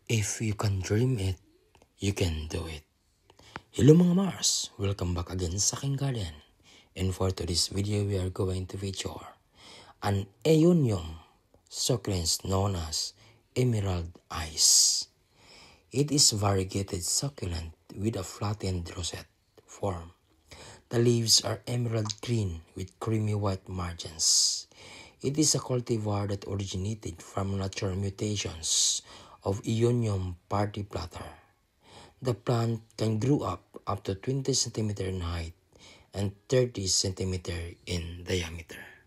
If you can dream it, you can do it. Hello mga Mars! Welcome back again sa aking garden. And for today's video, we are going to feature an Aeonium succulent known as Emerald Eyes. It is variegated succulent with a flattened rosette form. The leaves are emerald green with creamy white margins. It is a cultivar that originated from natural mutations of Aeonium pardiplater. The plant can grow up to 20 cm in height and 30 cm in diameter.